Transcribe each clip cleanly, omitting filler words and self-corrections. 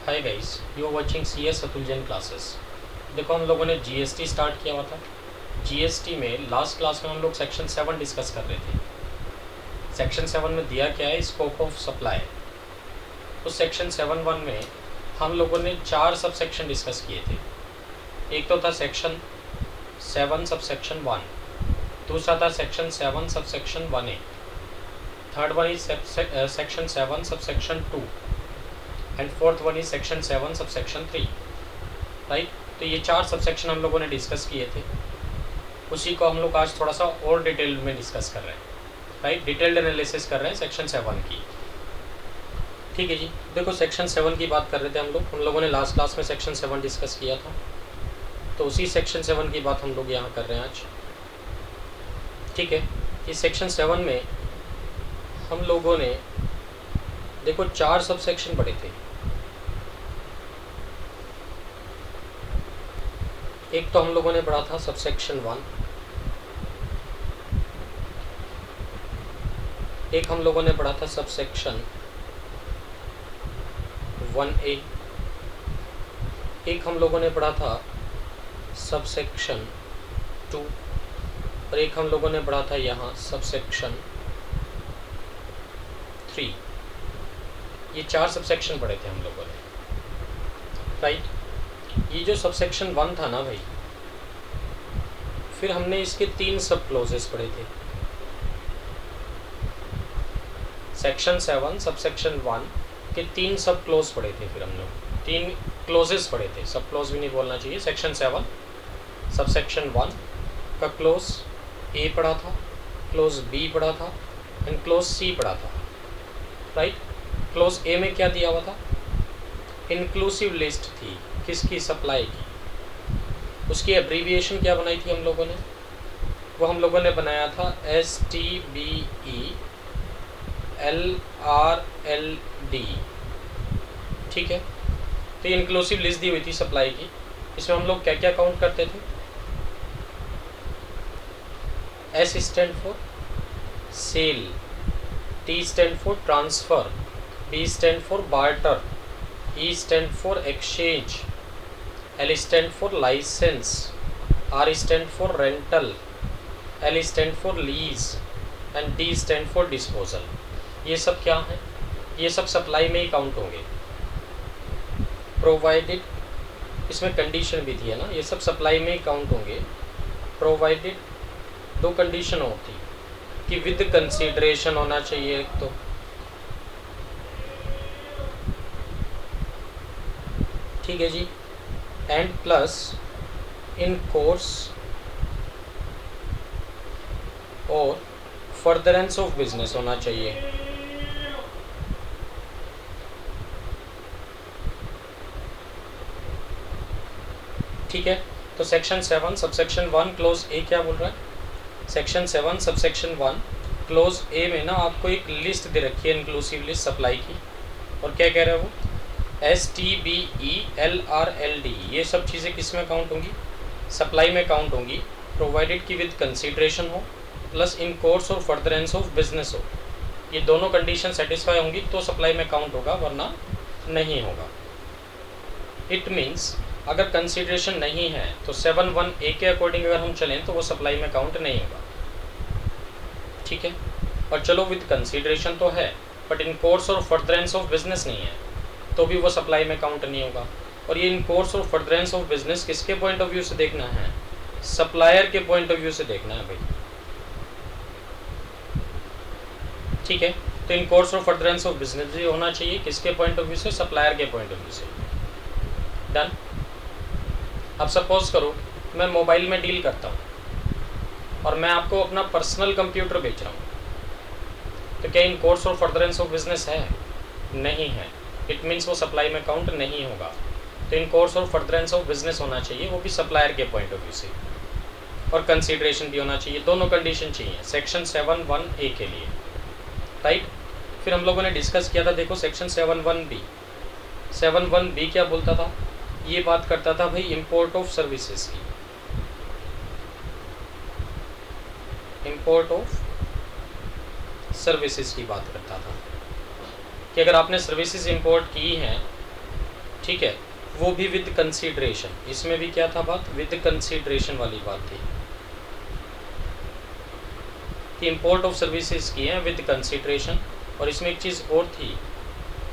Hi guys, you are watching CS Atul Jain classes. देखो, हम लोगों ने जीएसटी स्टार्ट किया हुआ था। जीएसटी में लास्ट क्लास में हम लोग सेक्शन 7 डिस्कस कर रहे थे। सेक्शन 7 में दिया क्या है, स्कोप ऑफ सप्लाई। उस सेक्शन 7(1) में हम लोगों ने 4 सब सेक्शन डिस्कस किए थे। एक तो था सेक्शन 7 सब सेक्शन 1, दूसरा था section 7 sub section 1A, third one is section 7 sub section 2 and fourth one is section 7 sub section 3, right. तो ये 4 सब सेक्शन हम लोगों ने डिस्कस किए थे। उसी को हम लोग आज थोड़ा सा और डिटेल में डिस्कस कर रहे हैं, राइट। डिटेल्ड एनालिसिस कर रहे हैं सेक्शन 7 की। ठीक है जी। देखो, सेक्शन 7 की बात कर रहे थे हम लोगों ने लास्ट क्लास में सेक्शन 7 डिस्कस किया था, तो उसी सेक्शन 7 की बात हम लोग यहाँ कर रहे हैं आज। ठीक है। इस सेक्शन 7 में हम लोगों ने देखो 4 सब सेक्शन पढ़े थे। एक तो हम लोगों ने पढ़ा था सबसेक्शन 1, एक हम लोगों ने पढ़ा था सबसेक्शन 1A, एक हम लोगों ने पढ़ा था सबसेक्शन 2 और एक हम लोगों ने पढ़ा था यहाँ सबसेक्शन 3। ये 4 सबसेक्शन पढ़े थे हम लोगों ने, राइट। ये जो सबसेक्शन 1 था ना भाई, फिर हमने इसके 3 सब क्लोजेस पढ़े थे। सेक्शन 7 सबसेक्शन 1 के 3 सब क्लोज पढ़े थे। फिर हम लोग 3 क्लोजेस पढ़े थे, सब क्लोज भी नहीं बोलना चाहिए। सेक्शन 7 सबसेक्शन 1 का क्लोज ए पढ़ा था, क्लोज बी पढ़ा था एंड क्लोज सी पढ़ा था, राइट। क्लोज ए में क्या दिया हुआ था, इंक्लूसिव लिस्ट थी किसकी, सप्लाई की। उसकी एब्रीविएशन क्या बनाई थी हम लोगों ने, वो हम लोगों ने बनाया था STBELRLD। ठीक है। तो ये इंक्लूसिव लिस्ट दी हुई थी सप्लाई की। इसमें हम लोग क्या क्या काउंट करते थे। S stand for sale, T stand for transfer, B stand for barter, E stand for exchange, L stand for licence, R stand for rental, L stand for lease and D stand for disposal. ये सब क्या है, ये सब supply में ही count होंगे, provided. इसमें कंडीशन भी थी है ना, ये सब सप्लाई में ही काउंट होंगे, प्रोवाइडेड। 2 कंडीशन होती कि विद कंसीडरेशन होना चाहिए एक तो, ठीक है जी, एंड प्लस इन कोर्स और फर्दरेंस ऑफ बिजनेस होना चाहिए। ठीक है। तो सेक्शन 7 सबसेक्शन 1 क्लोज ए क्या बोल रहा है, सेक्शन 7 सबसेक्शन 1 क्लोज ए में ना आपको एक लिस्ट दे रखी है, इंक्लूसिव लिस्ट सप्लाई की। और क्या कह रहा है वो, STBELRLD। ये सब चीज़ें किस में काउंट होंगी, सप्लाई में काउंट होंगी, प्रोवाइडेड की विद कंसीडरेशन हो, प्लस इन कोर्स और फर्दरेंस ऑफ बिजनेस हो। ये दोनों कंडीशन सेटिस्फाई होंगी तो सप्लाई में काउंट होगा, वरना नहीं होगा। इट मीन्स अगर कंसीडरेशन नहीं है तो 7(1)A के अकॉर्डिंग अगर हम चलें तो वो सप्लाई में काउंट नहीं होगा। ठीक है। और चलो विद कंसीडरेशन तो है, बट इन कोर्स और फर्दरेंस ऑफ बिजनेस नहीं है तो भी वो सप्लाई में काउंट नहीं होगा। और ये इन कोर्स और फर्दरेंस ऑफ बिजनेस किसके पॉइंट ऑफ व्यू से देखना है, सप्लायर के पॉइंट ऑफ व्यू से देखना है भाई। ठीक है। तो इन कोर्स और फर्दरेंस ऑफ बिजनेस भी होना चाहिए किसके पॉइंट ऑफ व्यू से, सप्लायर के पॉइंट ऑफ व्यू से। डन। अब सपोज करो मैं मोबाइल में डील करता हूँ और मैं आपको अपना पर्सनल कंप्यूटर बेच रहा हूँ, तो क्या इन कोर्स और फर्दरेंस ऑफ बिजनेस है, नहीं है। इट मीन्स वो सप्लाई में काउंट नहीं होगा। तो इन कोर्स और फर्दरेंस ऑफ बिजनेस होना चाहिए, वो भी सप्लायर के पॉइंट ऑफ व्यू से, और कंसीडरेशन भी होना चाहिए। दोनों कंडीशन चाहिए सेक्शन 7(1)A के लिए, राइट। फिर हम लोगों ने डिस्कस किया था, देखो सेक्शन 7(1)B। 7(1)B क्या बोलता था, ये बात करता था भाई इंपोर्ट ऑफ सर्विसेज की, इंपोर्ट ऑफ सर्विसेज की बात करता था कि अगर आपने सर्विसेज इंपोर्ट की हैं ठीक है, वो भी विद कंसीडरेशन। इसमें भी क्या था बात, विद कंसीडरेशन वाली बात थी कि इंपोर्ट ऑफ सर्विसेज की हैं विद कंसीडरेशन। और इसमें एक चीज़ और थी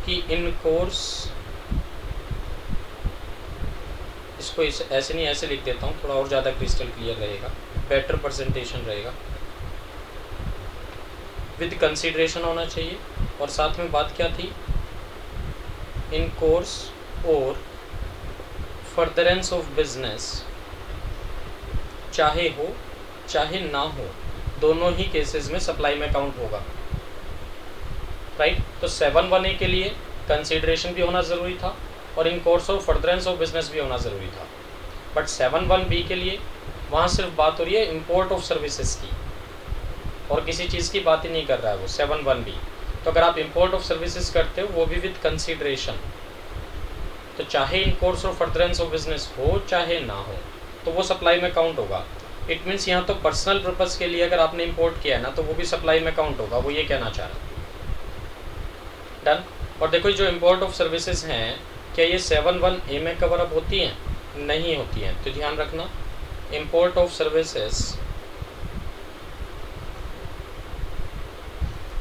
कि इन कोर्स, इसको ऐसे नहीं ऐसे लिख देता हूँ, थोड़ा और ज़्यादा क्रिस्टल क्लियर रहेगा, बेटर प्रेजेंटेशन रहेगा। विद कंसीडरेशन होना चाहिए। और साथ में बात क्या थी, इन कोर्स और फर्दरेंस ऑफ बिजनेस, चाहे हो चाहे ना हो, दोनों ही केसेस में सप्लाई में काउंट होगा, राइट। तो 7(1)(a) के लिए कंसीडरेशन भी होना ज़रूरी था और in course of furtherance of business भी होना ज़रूरी था। बट 7(1)(b) के लिए वहाँ सिर्फ बात हो रही है इंपोर्ट ऑफ सर्विसेज की और किसी चीज़ की बात ही नहीं कर रहा है वो 7(1)(b). तो अगर आप इंपोर्ट ऑफ सर्विसेज करते हो वो भी विद कंसीडरेशन, तो चाहे in course of furtherance of business हो चाहे ना हो, तो वो सप्लाई में काउंट होगा। इट मीन्स यहाँ तो पर्सनल पर्पज़ के लिए अगर आपने इंपोर्ट किया है ना, तो वो भी सप्लाई में काउंट होगा, वो ये कहना चाह रहा है। डन। और देखो जो इंपोर्ट ऑफ सर्विसेज हैं, क्या ये 7(1)(a) में कवर अप होती हैं? नहीं होती हैं। तो ध्यान रखना, import of services,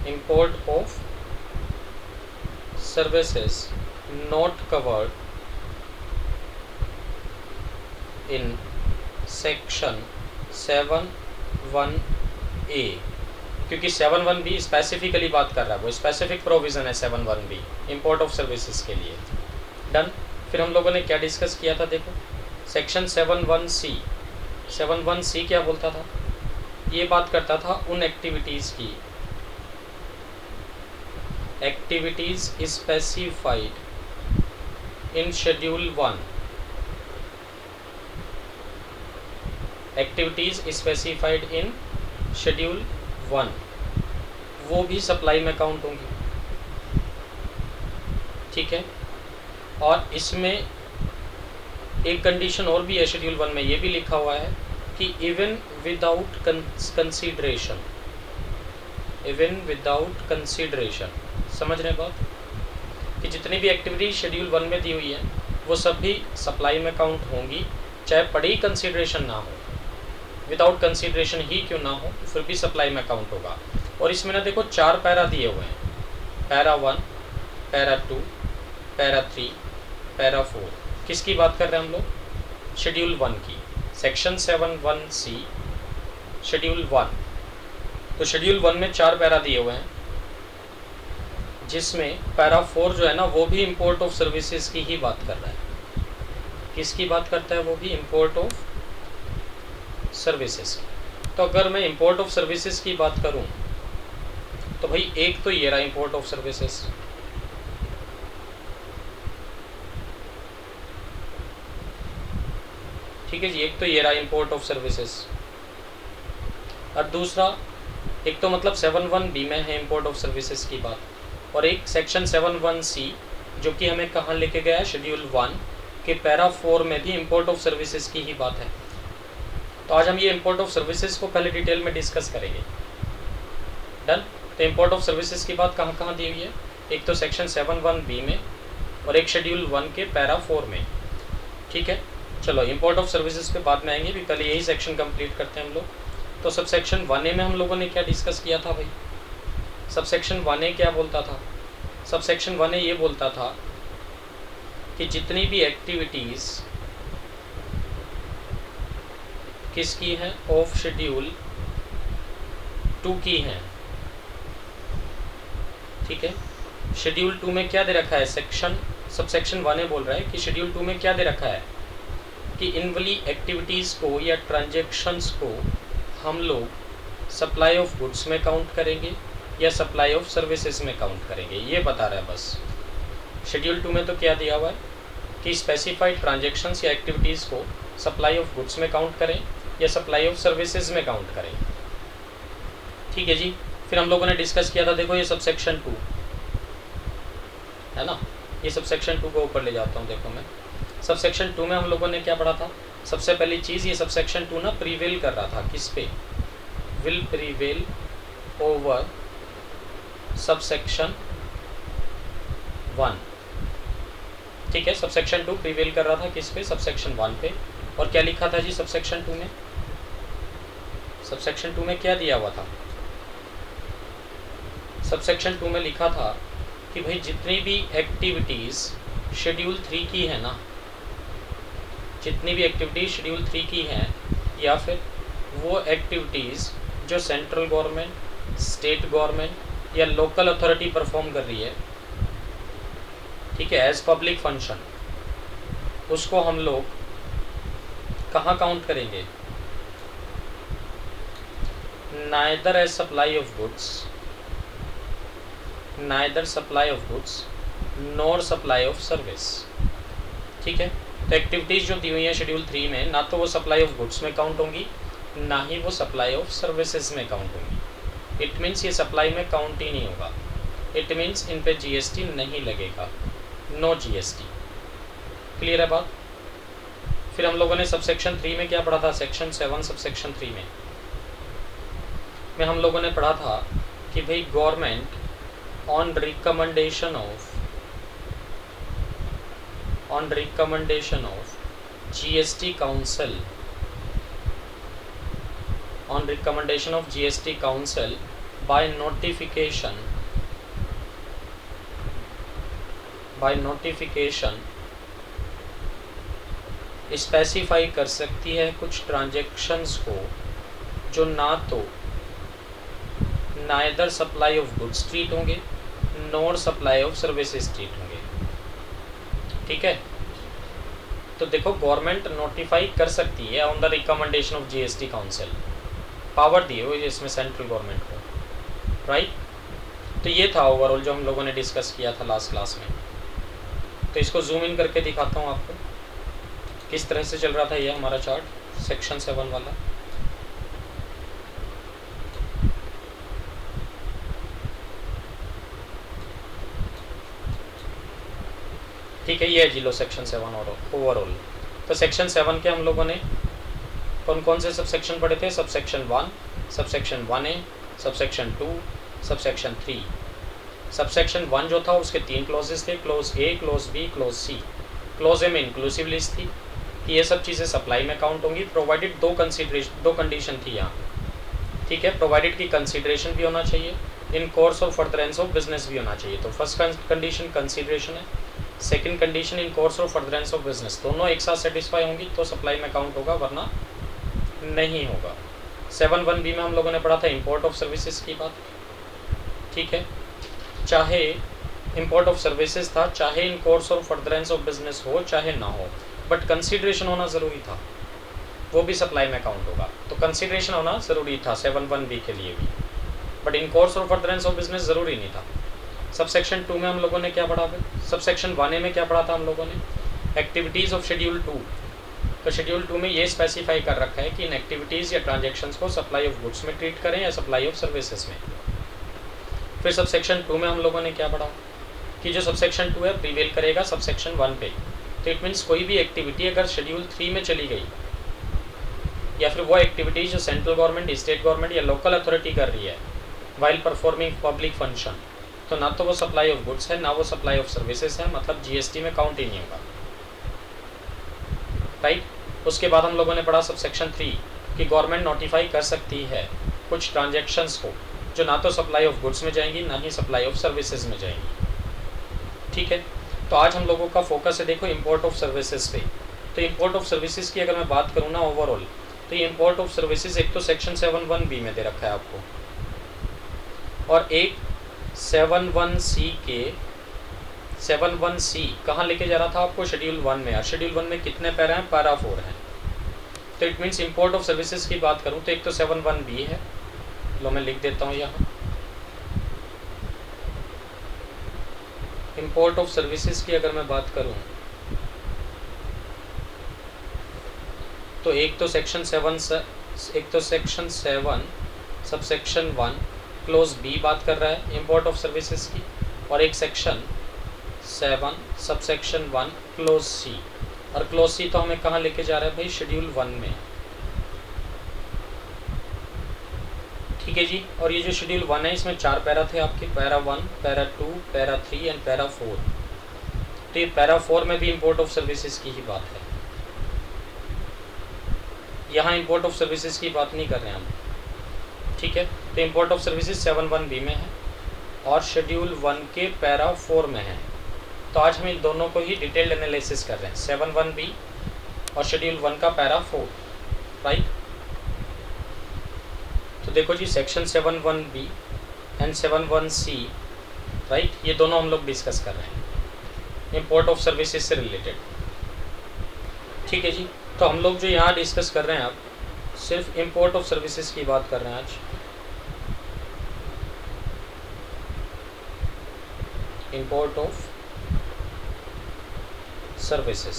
import of services not covered in section 7(1)(a), क्योंकि 7(1)(b) स्पेसिफिकली बात कर रहा है, वो स्पेसिफिक प्रोविज़न है 7(1)(b) इंपोर्ट ऑफ सर्विसेज के लिए। डन। फिर हम लोगों ने क्या डिस्कस किया था, देखो सेक्शन 7(1)(c). 7(1)(c) क्या बोलता था, ये बात करता था उन एक्टिविटीज़ की, activities specified in schedule 1, activities specified in schedule 1, वो भी सप्लाई में काउंट होंगी, ठीक है। और इसमें एक कंडीशन और भी है शेड्यूल 1 में, ये भी लिखा हुआ है कि even without consideration, even without consideration, समझ रहे बात, कि जितनी भी एक्टिविटी शेड्यूल 1 में दी हुई है वो सब भी सप्लाई में काउंट होंगी, चाहे पड़ी कंसीडरेशन ना हो, विदाउट कंसीडरेशन ही क्यों ना हो, फिर भी सप्लाई में काउंट होगा। और इसमें ना देखो 4 पैरा दिए हुए हैं, पैरा 1, पैरा 2, पैरा 3, पैरा 4। किसकी बात कर रहे हैं हम लोग, शेड्यूल 1 की, सेक्शन 7(1)(c) शेड्यूल 1। तो शेड्यूल 1 में 4 पैरा दिए हुए हैं, जिसमें पैरा 4 जो है ना, वो भी इंपोर्ट ऑफ सर्विसेज की ही बात कर रहा है। किसकी बात करता है, वो भी इंपोर्ट ऑफ सर्विसेज। तो अगर मैं इंपोर्ट ऑफ सर्विसेज की बात करूं, तो भाई एक तो ये रहा इंपोर्ट ऑफ सर्विसेज, ठीक है जी, एक तो ये रहा इंपोर्ट ऑफ सर्विसेज। और दूसरा, एक तो मतलब 7(1)(b) में है इंपोर्ट ऑफ सर्विसेज की बात, और एक सेक्शन 7(1)(c) जो कि हमें कहाँ लेके गया है, शेड्यूल 1 के पैरा 4 में भी इंपोर्ट ऑफ सर्विसेज की ही बात है। तो आज हम ये इंपोर्ट ऑफ सर्विसेज को पहले डिटेल में डिस्कस करेंगे। डन। तो इंपोर्ट ऑफ सर्विसेज की बात कहाँ कहाँ दी हुई है, एक तो सेक्शन 7(1)(b) में और एक शेड्यूल 1 के पैरा 4 में, ठीक है। चलो इंपोर्ट ऑफ सर्विसेज पे बाद में आएंगे, भी पहले यही सेक्शन कंप्लीट करते हैं हम लोग। तो सब सेक्शन 1A में हम लोगों ने क्या डिस्कस किया था भाई, सब सेक्शन 1A क्या बोलता था, सब सेक्शन 1A ये बोलता था कि जितनी भी एक्टिविटीज़ किसकी हैं, ऑफ शेड्यूल 2 की हैं, ठीक है। शेड्यूल 2 में क्या दे रखा है, सेक्शन सब सेक्शन 1A बोल रहा है कि शेड्यूल 2 में क्या दे रखा है कि इन वाली एक्टिविटीज़ को या ट्रांजैक्शंस को हम लोग सप्लाई ऑफ गुड्स में काउंट करेंगे या सप्लाई ऑफ सर्विसेज में काउंट करेंगे, ये बता रहा है बस। शेड्यूल 2 में तो क्या दिया हुआ है कि स्पेसिफाइड ट्रांजैक्शंस या एक्टिविटीज़ को सप्लाई ऑफ गुड्स में काउंट करें या सप्लाई ऑफ सर्विसेज में काउंट करें, ठीक है जी। फिर हम लोगों ने डिस्कस किया था, देखो ये सब सेक्शन 2 है ना, ये सब सेक्शन 2 को ऊपर ले जाता हूँ। देखो मैं सब सेक्शन 2 में हम लोगों ने क्या पढ़ा था, सबसे पहली चीज़ ये सब सेक्शन 2 ना प्रीवेल कर रहा था, किस पे, will prevail over sub section 1, ठीक है, सबसेक्शन 2 प्रिवेल कर रहा था किस पे, सबसेक्शन 1 पे। और क्या लिखा था जी सबसेक्शन 2 में, सबसेक्शन 2 में क्या दिया हुआ था, सबसेक्शन 2 में लिखा था कि भाई जितनी भी एक्टिविटीज़ शेड्यूल 3 की है ना, जितनी भी एक्टिविटीज़ शेड्यूल 3 की हैं, या फिर वो एक्टिविटीज़ जो सेंट्रल गवर्नमेंट, स्टेट गवर्नमेंट या लोकल अथॉरिटी परफॉर्म कर रही है, ठीक है, एज पब्लिक फंक्शन, उसको हम लोग कहाँ काउंट करेंगे, neither as supply of goods, neither supply of goods nor supply of service. ठीक है, तो एक्टिविटीज़ जो दी हुई है शेड्यूल 3 में, ना तो वो सप्लाई ऑफ गुड्स में काउंट होंगी, ना ही वो सप्लाई ऑफ सर्विसेज में काउंट होंगी। इट मीन्स ये सप्लाई में काउंट ही नहीं होगा, इट मीन्स इन पे जीएसटी नहीं लगेगा, नो जीएसटी। क्लियर है बात। फिर हम लोगों ने सबसेक्शन 3 में क्या पढ़ा था, सेक्शन 7 सबसेक्शन 3 में हम लोगों ने पढ़ा था कि भाई government on recommendation of GST council, on recommendation of GST Council by notification specify कर सकती है कुछ ट्रांजैक्शंस को जो ना तो neither supply of goods treat होंगे nor supply of services treat होंगे। ठीक है, तो देखो गवर्नमेंट नोटिफाई कर सकती है on the recommendation of GST council, power दिए हुए इसमें सेंट्रल गवर्नमेंट को, राइट। तो ये था ओवरऑल जो हम लोगों ने डिस्कस किया था लास्ट क्लास में। तो इसको जूम इन करके दिखाता हूँ आपको किस तरह से चल रहा था ये हमारा चार्ट सेक्शन 7 वाला। ठीक है, ये है जी लो सेक्शन 7 ओवरऑल। तो सेक्शन 7 के हम लोगों ने कौन कौन से सबसेक्शन पढ़े थे, subsection 1, subsection 1A, subsection 2, subsection 3। Subsection 1 जो था उसके 3 क्लॉजेस थे, क्लोज ए, close B, close C. Close ए में इंक्लूसिव लिस्ट थी कि ये सब चीज़ें सप्लाई में काउंट होंगी, प्रोवाइडेड दो कंडीशन थी यहाँ। ठीक है, प्रोवाइडेड की कंसिडरेशन भी होना चाहिए, in course of furtherance of business भी होना चाहिए। तो फर्स्ट कंडीशन कंसिडरेशन है, second condition in course of furtherance of business, दोनों एक साथ सेटिस्फाई होंगी तो सप्लाई में काउंट होगा, वरना नहीं होगा। 7(1)B में हम लोगों ने पढ़ा था इंपोर्ट ऑफ सर्विसेज की बात। ठीक है, चाहे इंपोर्ट ऑफ सर्विसेज था, चाहे in course of furtherance of business हो चाहे ना हो, बट कंसिडरेशन होना ज़रूरी था, वो भी सप्लाई में काउंट होगा। तो कंसिडरेशन होना ज़रूरी था 7(1)B के लिए भी, but in course of furtherance of business ज़रूरी नहीं था। सबसेक्शन 2 में हम लोगों ने क्या पढ़ा, सबसेक्शन 1A में क्या पढ़ा था हम लोगों ने, एक्टिविटीज़ ऑफ शेड्यूल 2। तो शेड्यूल 2 में ये स्पेसिफाई कर रखा है कि इन एक्टिविटीज़ या ट्रांजैक्शंस को सप्लाई ऑफ गुड्स में ट्रीट करें या सप्लाई ऑफ सर्विसेज में। फिर सबसेक्शन 2 में हम लोगों ने क्या पढ़ा कि जो सबसेक्शन 2 है प्रीवेल करेगा सबसेक्शन 1 पे। तो इट मीन्स कोई भी एक्टिविटी अगर शेड्यूल 3 में चली गई, या फिर वो एक्टिविटीज जो सेंट्रल गवर्नमेंट, स्टेट गवर्नमेंट या लोकल अथॉरिटी कर रही है वाइल परफॉर्मिंग पब्लिक फंक्शन, तो ना तो वो सप्लाई ऑफ गुड्स है ना वो सप्लाई ऑफ सर्विसेज है, मतलब जीएसटी में काउंट ही नहीं होगा, राइट। उसके बाद हम लोगों ने पढ़ा सबसेक्शन 3 कि गवर्नमेंट नोटिफाई कर सकती है कुछ ट्रांजैक्शंस को जो ना तो सप्लाई ऑफ गुड्स में जाएंगी ना ही सप्लाई ऑफ सर्विसेज में जाएंगी। ठीक है, तो आज हम लोगों का फोकस है देखो इंपोर्ट ऑफ सर्विसेज पे। तो इंपोर्ट ऑफ सर्विसेज की अगर मैं बात करूँ ना ओवरऑल, तो ये इंपोर्ट ऑफ सर्विसेज एक तो सेक्शन 7(1)B में दे रखा है आपको, और एक 7(1)C के 7(1)C कहाँ लेके जा रहा था आपको, शेड्यूल 1 में। और शेड्यूल 1 में कितने पैरा हैं, पैरा 4 हैं। तो it means import of services की बात करूँ तो एक तो 7(1)B है, लो मैं लिख देता हूँ यहाँ। इंपोर्ट ऑफ सर्विसेज की अगर मैं बात करूँ तो एक तो सेक्शन 7 सबसेक्शन 1 क्लोज बी बात कर रहा है इंपोर्ट ऑफ सर्विसेज की, और एक सेक्शन 7 सबसेक्शन 1 क्लोज सी। और क्लोज सी तो हमें कहाँ लेके जा रहा है भाई, शेड्यूल 1 में। ठीक है जी, और ये जो शेड्यूल 1 है इसमें 4 पैरा थे आपके, para 1, para 2, para 3 and para 4। तो ये पैरा 4 में भी इंपोर्ट ऑफ सर्विसेज की ही बात है। यहाँ इंपोर्ट ऑफ सर्विसेज की बात नहीं कर रहे हैं हम, ठीक है। तो इंपोर्ट ऑफ सर्विसेज 7(1)(b) में है और शेड्यूल 1 के पैरा 4 में है। तो आज हम इन दोनों को ही डिटेल्ड एनालिसिस कर रहे हैं, 7(1)(b) और शेड्यूल 1 का पैरा 4, राइट। तो देखो जी, section 7(1)(b) and 7(1)(c), right, ये दोनों हम लोग डिस्कस कर रहे हैं इंपोर्ट ऑफ सर्विसेज से रिलेटेड, ठीक है जी। तो हम लोग जो यहाँ डिस्कस कर रहे हैं अब सिर्फ इंपोर्ट ऑफ सर्विसेज की बात कर रहे हैं आज। Import of services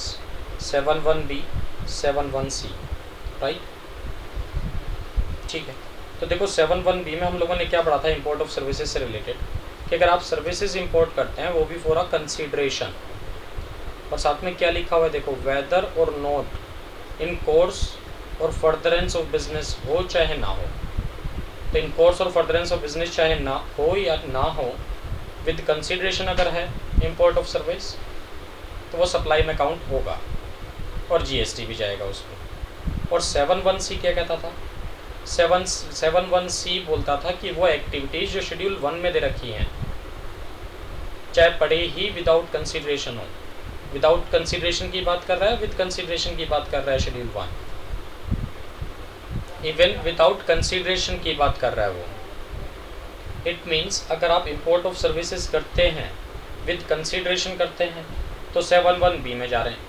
7(1)(b), 7(1)(c), right, ठीक है। तो देखो 7(1)(b) में हम लोगों ने क्या पढ़ा था इंपोर्ट ऑफ सर्विसेज से रिलेटेड, कि अगर आप सर्विसेज इंपोर्ट करते हैं वो भी फॉर अ कंसीडरेशन, और साथ में क्या लिखा हुआ है देखो, वेदर और नॉट इन कोर्स और फर्दरेंस ऑफ बिजनेस हो चाहे ना हो। तो इन कोर्स और फर्दरेंस ऑफ बिजनेस चाहे ना हो या ना हो, विद कंसीडरेशन अगर है इंपोर्ट ऑफ सर्विस तो वो सप्लाई में काउंट होगा और जीएसटी भी जाएगा उसमें। और 7(1)(c) क्या कहता था, 7(1)(c) बोलता था कि वो एक्टिविटीज जो शेड्यूल 1 में दे रखी हैं चाहे पड़े ही विदाउट कंसीडरेशन हो, विदाउट कंसीडरेशन की बात कर रहा है, विद कंसीडरेशन की बात कर रहा है शेड्यूल 1, इवन विदाउट कंसीडरेशन की बात कर रहा है वो। इट मीन्स अगर आप इंपोर्ट ऑफ सर्विसेज करते हैं विद कंसीडरेशन करते हैं तो 7(1)(b) में जा रहे हैं,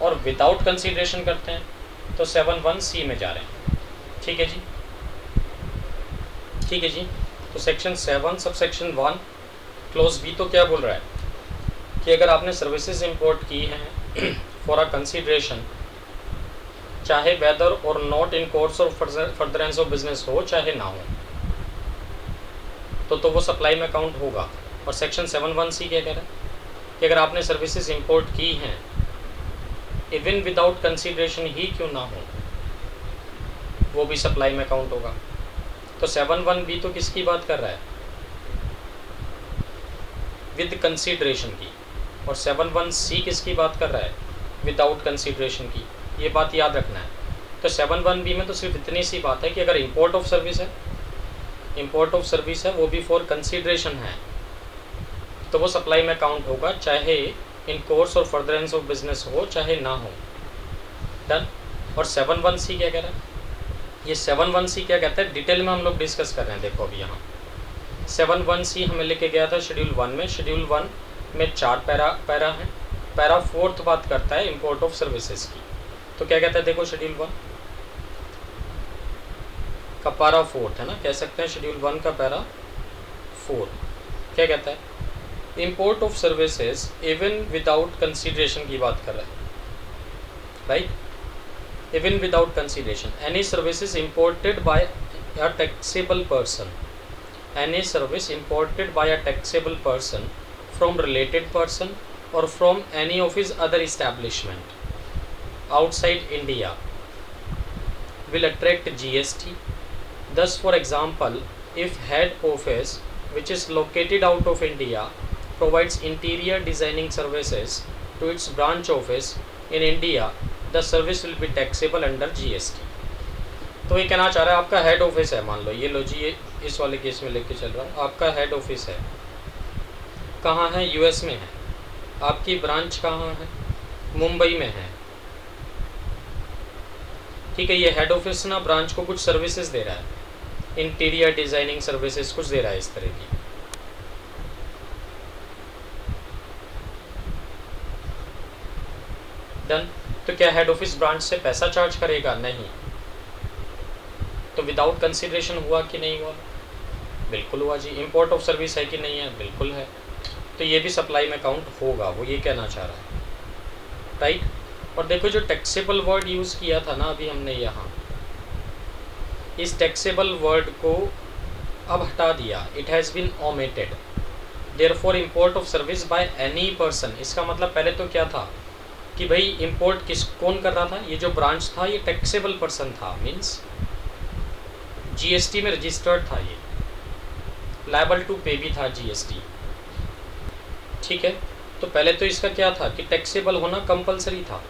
और विदाउट कंसीडरेशन करते हैं तो 7(1)(c) में जा रहे हैं, ठीक है जी, ठीक है जी। तो सेक्शन 7 सबसेक्शन 1 क्लोज बी तो क्या बोल रहा है कि अगर आपने सर्विसेज इंपोर्ट की हैं फॉर अ कंसीडरेशन, चाहे वेदर और नॉट इन कोर्स और फर्दरेंस ऑफ बिजनेस हो चाहे ना हो, तो वो सप्लाई में काउंट होगा। और सेक्शन 7(1)(c) क्या कह रहा है कि अगर आपने सर्विसेज इंपोर्ट की हैं इवन विदाउट कंसीडरेशन ही क्यों ना हो, वो भी सप्लाई में काउंट होगा। तो 7(1)(b) तो किसकी बात कर रहा है, विद कंसीडरेशन की, और 7(1)(c) किसकी बात कर रहा है, विदाउट कंसीडरेशन की। ये बात याद रखना है। तो 7(1)(b) में तो सिर्फ इतनी सी बात है कि अगर इंपोर्ट ऑफ सर्विस है, इंपोर्ट ऑफ सर्विस है वो भी फॉर कंसीडरेशन है, तो वो सप्लाई में काउंट होगा चाहे इन कोर्स और फर्दरेंस ऑफ बिजनेस हो चाहे ना हो, डन। और 7(1)(c) क्या कह रहा है, ये 7(1)(c) क्या कहता है डिटेल में हम लोग डिस्कस कर रहे हैं। देखो अभी यहाँ 7(1)(c) हमें लेके गया था शेड्यूल 1 में। शेड्यूल 1 में 4 पैरा है। पैरा 4 बात करता है इंपोर्ट ऑफ सर्विसेज की। तो क्या कहता है देखो, शेड्यूल 1 का पैरा 4 है ना, कह सकते हैं शेड्यूल 1 का पैरा 4 क्या कहता है, import of services even without consideration की बात कर रहा है, right. Even without consideration, any services imported by a taxable person, any service imported by a taxable person from related person or from any of his other establishment outside India will attract GST. Thus, for example, if head office which is located out of India provides interior designing services to its branch office in India, the service will be taxable under GST. तो ये कहना चाह रहा है आपका head office है, मान लो ये लो जी, ये इस वाले केस में लेके चल रहा हूँ, आपका हेड ऑफिस है, कहाँ है, यूएस में है, आपकी ब्रांच कहाँ है, मुंबई में है, ठीक है। ये हेड ऑफिस ना ब्रांच को कुछ सर्विसेज दे रहा है, इंटीरियर डिजाइनिंग सर्विसेज कुछ दे रहा है इस तरह की, डन। तो क्या हेड ऑफिस ब्रांच से पैसा चार्ज करेगा, नहीं। तो विदाउट कंसीडरेशन हुआ कि नहीं हुआ, बिल्कुल हुआ जी। इंपोर्ट ऑफ सर्विस है कि नहीं है, बिल्कुल है। तो ये भी सप्लाई में काउंट होगा, वो ये कहना चाह रहा है, राइट। और देखो जो टैक्सेबल वर्ड यूज़ किया था ना अभी हमने यहाँ, इस टैक्सेबल वर्ड को अब हटा दिया, it has been omitted. Therefore import of service by any person, इसका मतलब पहले तो क्या था कि भाई इंपोर्ट कौन कर रहा था, ये जो ब्रांच था ये टैक्सेबल पर्सन था, मींस जीएसटी में रजिस्टर्ड था, ये लायबल टू पे भी था जीएसटी, ठीक है। तो पहले तो इसका क्या था कि टैक्सेबल होना कंपलसरी था,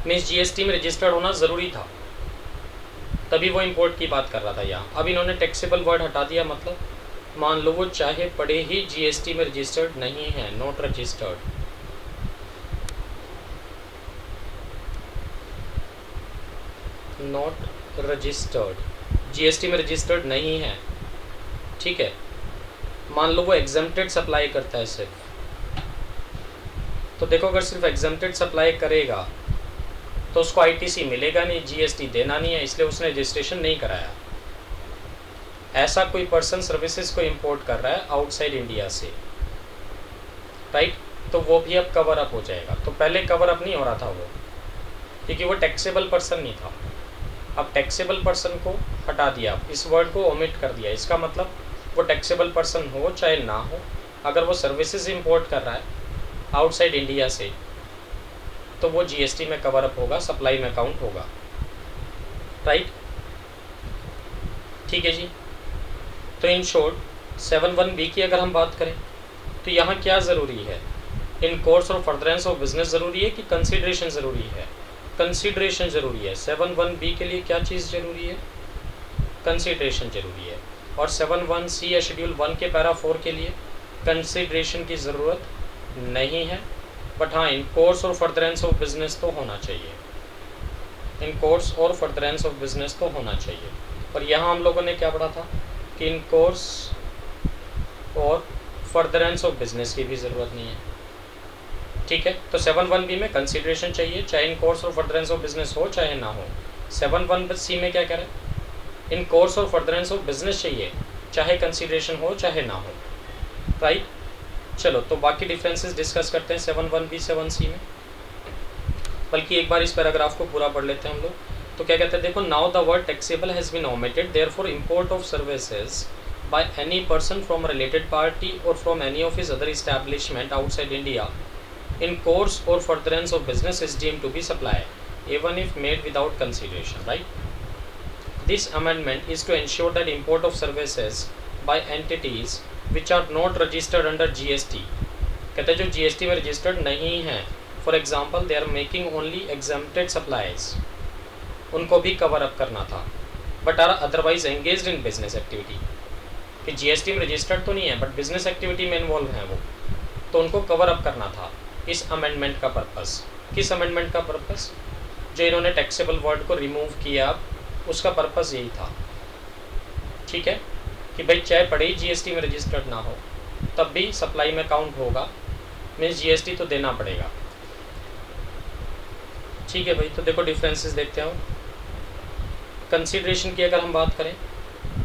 मीन्स जीएसटी में रजिस्टर्ड होना ज़रूरी था, तभी वो इंपोर्ट की बात कर रहा था यहाँ। अब इन्होंने टैक्सेबल वर्ड हटा दिया, मतलब मान लो वो चाहे पड़े ही जीएसटी में रजिस्टर्ड नहीं है, not registered, not registered, GST में रजिस्टर्ड नहीं है, ठीक है। मान लो वो एग्जम्प्टेड सप्लाई करता है सिर्फ, तो देखो अगर सिर्फ एग्जम्प्टेड सप्लाई करेगा तो उसको आईटीसी मिलेगा नहीं, जीएसटी देना नहीं है, इसलिए उसने रजिस्ट्रेशन नहीं कराया। ऐसा कोई पर्सन सर्विसेज को इंपोर्ट कर रहा है आउटसाइड इंडिया से, राइट, तो वो भी अब कवर अप हो जाएगा। तो पहले कवर अप नहीं हो रहा था वो, क्योंकि वो टैक्सेबल पर्सन नहीं था। अब टैक्सेबल पर्सन को हटा दिया, इस वर्ड को ओमिट कर दिया। इसका मतलब वो टैक्सेबल पर्सन हो चाहे ना हो, अगर वो सर्विसेज इंपोर्ट कर रहा है आउटसाइड इंडिया से तो वो जीएसटी में कवर अप होगा, सप्लाई में काउंट होगा, राइट, ठीक है जी। तो इन शॉर्ट 7(1)(b की अगर हम बात करें तो यहाँ क्या ज़रूरी है, इन कोर्स और फर्दरेंस ऑफ बिजनेस ज़रूरी है कि कंसीडरेशन ज़रूरी है? कंसीडरेशन ज़रूरी है। 7(1)(b के लिए क्या चीज़ ज़रूरी है? कंसीडरेशन ज़रूरी है। और 7(1)(c) या शेड्यूल 1 के पैरा 4 के लिए कंसीडरेशन की ज़रूरत नहीं है, बट हाँ इन कोर्स और फर्दरेंस ऑफ बिजनेस तो होना चाहिए, इन कोर्स और फर्दरेंस ऑफ बिजनेस तो होना चाहिए। और यहाँ हम लोगों ने क्या पढ़ा था कि इन कोर्स और फर्दरेंस ऑफ बिजनेस की भी ज़रूरत नहीं है, ठीक है। तो 7(1)(b में कंसीडरेशन चाहिए, चाहे इन कोर्स और फर्दरेंस ऑफ बिजनेस हो चाहे ना हो। 7(1)(c) में क्या कह रहे हैं, इन कोर्स और फर्दरेंस ऑफ बिजनेस चाहिए, चाहे कंसीडरेशन हो चाहे ना हो, राइट। चलो तो बाकी डिफरेंसेस डिस्कस करते हैं 7(1)(b) 7(c) में, बल्कि एक बार इस पैराग्राफ को पूरा पढ़ लेते हैं हम लोग। तो क्या कहते हैं, देखो, now the word taxable has been omitted, therefore import of services by any person from related party और from any of his other establishment outside India in course और furtherance of business is deemed to be supply even if made without consideration, right? This amendment is to ensure that import of services by entities which are not registered under GST, कहते हैं जो GST में registered नहीं हैं, for example they are making only exempted supplies, उनको भी cover up करना था, but are otherwise engaged in business activity, कि जीएसटी में रजिस्टर्ड तो नहीं है बट बिजनेस एक्टिविटी में इन्वॉल्व हैं वो, तो उनको कवर अप करना था। इस अमेंडमेंट का पर्पस, किस अमेंडमेंट का पर्पस, जो इन्होंने टैक्सेबल वर्ड को रिमूव किया उसका पर्पस यही था, ठीक है, कि भाई चाहे पड़े ही जीएसटी में रजिस्टर्ड ना हो तब भी सप्लाई में काउंट होगा, मीन्स जीएसटी तो देना पड़ेगा, ठीक है भाई। तो देखो डिफरेंसेस देखते हैं। कंसीडरेशन की अगर हम बात करें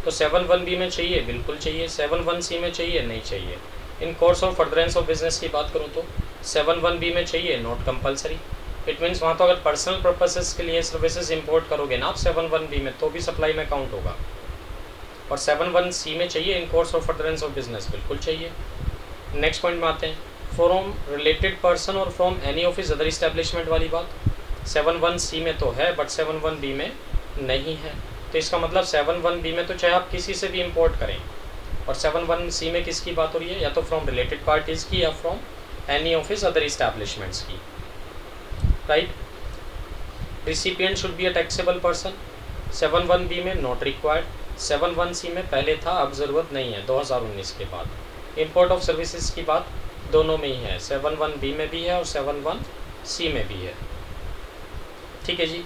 तो 7(1)(b) में चाहिए, बिल्कुल चाहिए। 7(1)(c) में चाहिए, नहीं चाहिए। In course of furtherance of business की बात करूँ तो 7(1)(b) में चाहिए, नॉट कंपलसरी। इट मीन्स वहाँ तो अगर पर्सनल पर्पसेस के लिए सर्विसेज इंपोर्ट करोगे ना आप 7(1)(b) में, तो भी सप्लाई में काउंट होगा। और 7(1)(c) में चाहिए, in course of furtherance of business, बिल्कुल चाहिए। नेक्स्ट पॉइंट में आते हैं, फ्रॉम रिलेटेड पर्सन और from any of his other establishment वाली बात 7(1)(c) में तो है बट 7(1)(b) में नहीं है। तो इसका मतलब 7(1)(b) में तो चाहे आप किसी से भी इंपोर्ट करें, और 7(1)(c) में किसकी बात हो रही है, या तो फ्रॉम रिलेटेड पार्टीज़ की या from any of his other establishments की, right. Recipient should be a taxable person, 7(1)(b) में नॉट रिक्वायर्ड, 7(1)(c) में पहले था, अब ज़रूरत नहीं है 2019 के बाद। इंपोर्ट ऑफ सर्विसेज की बात दोनों में ही है, 7(1)(b) में भी है और 7(1)(c) में भी है, ठीक है जी।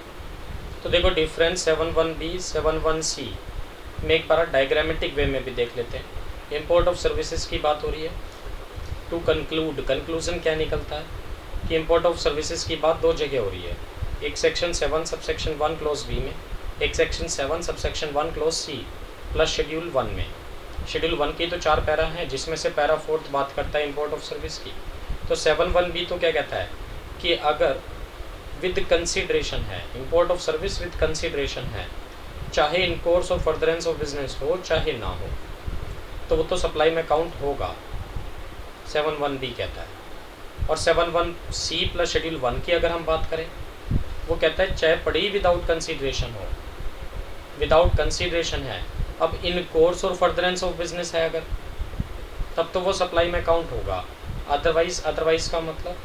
तो देखो डिफरेंस 7(1)(b) 7(1)(c में एक बार डायग्रामेटिक वे में भी देख लेते हैं। इंपोर्ट ऑफ सर्विसेज की बात हो रही है। टू कंक्लूड, कंक्लूजन क्या निकलता है कि इंपोर्ट ऑफ सर्विसेज की बात दो जगह हो रही है, एक सेक्शन 7 सबसेक्शन 1 क्लोज बी में, एक section 7 subsection 1 clause C plus schedule 1 में। शेड्यूल 1 की तो 4 पैरा हैं, जिसमें से पैरा 4 बात करता है इंपोर्ट ऑफ सर्विस की। तो 7(1)(b) तो क्या कहता है कि अगर विद कंसीडरेशन है, import of service with consideration है, चाहे in course of furtherance of business हो चाहे ना हो, तो वो तो सप्लाई में काउंट होगा, 7(1)(b) कहता है। और 7(1)(c) प्लस शेड्यूल 1 की अगर हम बात करें, वो कहता है चाहे पड़ी विदाउट कंसीडरेशन हो, विदाउट कंसीडरेशन है। अब इन कोर्स और फर्दरेंस ऑफ बिजनेस है अगर, तब तो वो सप्लाई में काउंट होगा, अदरवाइज का मतलब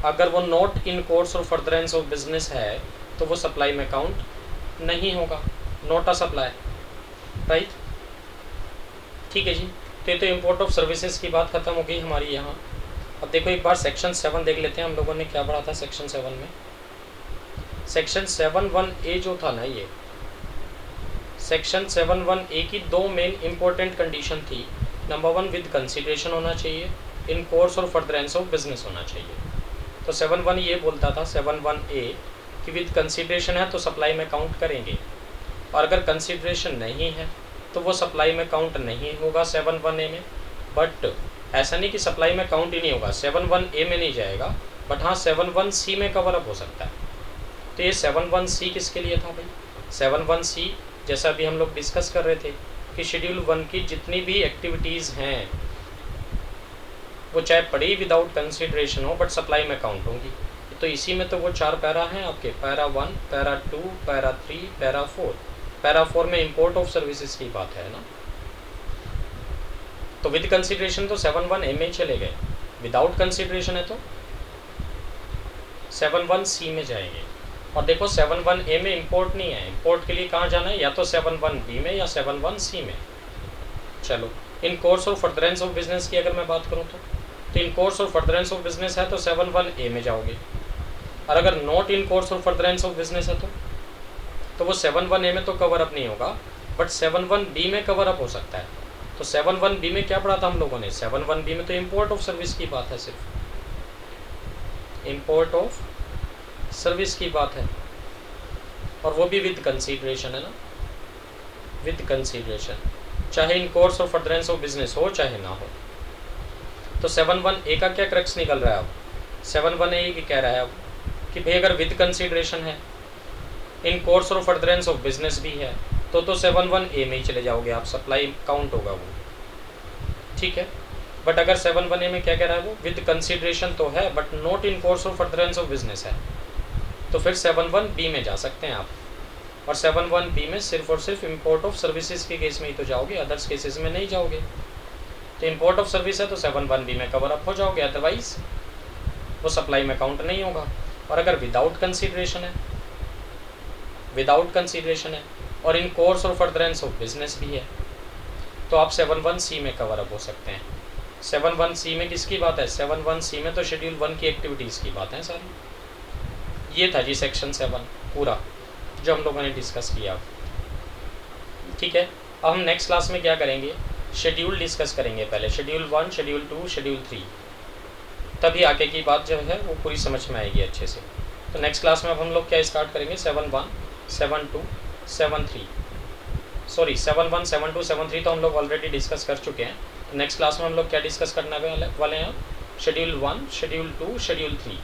अगर वो नॉट इन कोर्स और फर्दरेंस ऑफ बिजनेस है तो वो सप्लाई में काउंट नहीं होगा, नॉट अ सप्लाई, राइट। ठीक है जी, तो ये तो इम्पोर्ट ऑफ सर्विसेज की बात खत्म हो गई हमारी यहाँ। अब देखो एक बार सेक्शन 7 देख लेते हैं, हम लोगों ने क्या पढ़ा था सेक्शन 7 में। सेक्शन 7(1)(a) जो था ना, ये सेक्शन 7(1)(a) की दो मेन इंपॉर्टेंट कंडीशन थी। नंबर 1 विद कंसिडरेशन होना चाहिए, इन कोर्स और फर्दरेंस ऑफ बिजनेस होना चाहिए। तो 7(1) ये बोलता था 7(1)(a) कि विद कंसिडरेशन है तो सप्लाई में काउंट करेंगे, और अगर कंसिडरेशन नहीं है तो वो सप्लाई में काउंट नहीं होगा 7(1)(a) में। बट ऐसा नहीं कि सप्लाई में काउंट ही नहीं होगा, 7(1)(a) में नहीं जाएगा, बट हाँ 7(1)(c) में कवर अप हो सकता है। तो ये 7(1)(c) किसके लिए था भाई? 7(1)(c) जैसा अभी हम लोग डिस्कस कर रहे थे कि शेड्यूल 1 की जितनी भी एक्टिविटीज़ हैं वो चाहे पड़ी विदाउट कंसिडरेशन हो बट सप्लाई में काउंट होंगी। तो इसी में तो वो 4 पैरा हैं आपके, para 1, para 2, para 3, para 4। Para 4 में इंपोर्ट ऑफ सर्विसेज की बात है ना। तो विद कंसिडरेशन तो 7(1)(a) में चले गए, विदाउट कंसिडरेशन है तो 7(1)(c) में जाएंगे। और देखो 7(1)(a) में इंपोर्ट नहीं है, इंपोर्ट के लिए कहाँ जाना है, या तो 7(1)(b) में या 7(1)(c) में। चलो इन कोर्स और फर्दरेंस ऑफ बिजनेस की अगर मैं बात करूँ तो इन कोर्स और फर्दरेंस ऑफ बिजनेस है तो 7(1)(a) में जाओगे, और अगर नॉट इन कोर्स और फर्दरेंस ऑफ बिजनेस है तो वो 7(1)(a) में तो कवर अप नहीं होगा, बट 7(1)(b) में कवर अप हो सकता है। तो 7(1)(b) में क्या पढ़ा था हम लोगों ने? 7(1)(b) में तो इंपोर्ट ऑफ सर्विस की बात है, सिर्फ इंपोर्ट ऑफ सर्विस की बात है, और वो भी विद कंसीडरेशन है ना, विद कंसीडरेशन, चाहे इन कोर्स और फर्दरेंस ऑफ बिजनेस हो चाहे ना हो। तो 7(1)(a) का क्या क्रक्स निकल रहा है अब? 7(1)(a) की कह रहा है अब कि भाई अगर विद कंसीडरेशन है, इन कोर्स और फर्दरेंस ऑफ बिजनेस भी है, तो 7(1)(a) में ही चले जाओगे आप, सप्लाई काउंट होगा वो, ठीक है। बट अगर 7(1)(a) में क्या कह रहा है वो? विद कंसीडरेशन तो है बट नॉट इन कोर्स और फर्दरेंस ऑफ बिजनेस है, तो फिर 7(1)(b) में जा सकते हैं आप। और 7(1)(b) में सिर्फ और सिर्फ इंपोर्ट ऑफ सर्विसेज के केस में ही तो जाओगे, अदर्स केसेस में नहीं जाओगे। तो इंपोर्ट ऑफ सर्विस है तो 7(1)(b) में कवर अप हो जाओगे, अदरवाइज वो सप्लाई में काउंट नहीं होगा। और अगर विदाउट कंसीडरेशन है, विदाउट कंसीडरेशन है और इन कोर्स और फर्दरेंस ऑफ बिजनेस भी है, तो आप 7(1)(c) में कवर अप हो सकते हैं। 7(1)(c) में किसकी बात है? 7(1)(c) में तो शेड्यूल 1 की एक्टिविटीज़ की बात है सारी। ये था जी सेक्शन 7 पूरा जो हम लोगों ने डिस्कस किया, ठीक है। अब हम नेक्स्ट क्लास में क्या करेंगे? शेड्यूल डिस्कस करेंगे, पहले शेड्यूल 1, शेड्यूल 2, शेड्यूल 3, तभी आगे की बात जो है वो पूरी समझ में आएगी अच्छे से। तो नेक्स्ट क्लास में अब हम लोग क्या स्टार्ट करेंगे? 7(1), 7(2), 7(3, सॉरी 7(1), 7(2), 7(3 तो हम लोग ऑलरेडी डिस्कस कर चुके हैं। तो नेक्स्ट क्लास में हम लोग क्या डिस्कस करने वाले हैं? शेड्यूल 1, शेड्यूल 2, शेड्यूल 3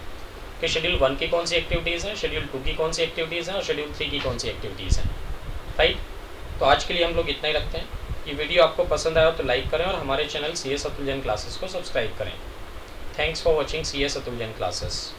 कि शेड्यूल 1 की कौन सी एक्टिविटीज़ हैं, शेड्यूल 2 की कौन सी एक्टिविटीज़ हैं और शेड्यूल 3 की कौन सी एक्टिविटीज़ हैं, राइट। तो आज के लिए हम लोग इतना ही रखते हैं। ये वीडियो आपको पसंद आया तो लाइक करें और हमारे channel CS Atul Jain classes को सब्सक्राइब करें। Thanks for watching CS Atul Jain classes.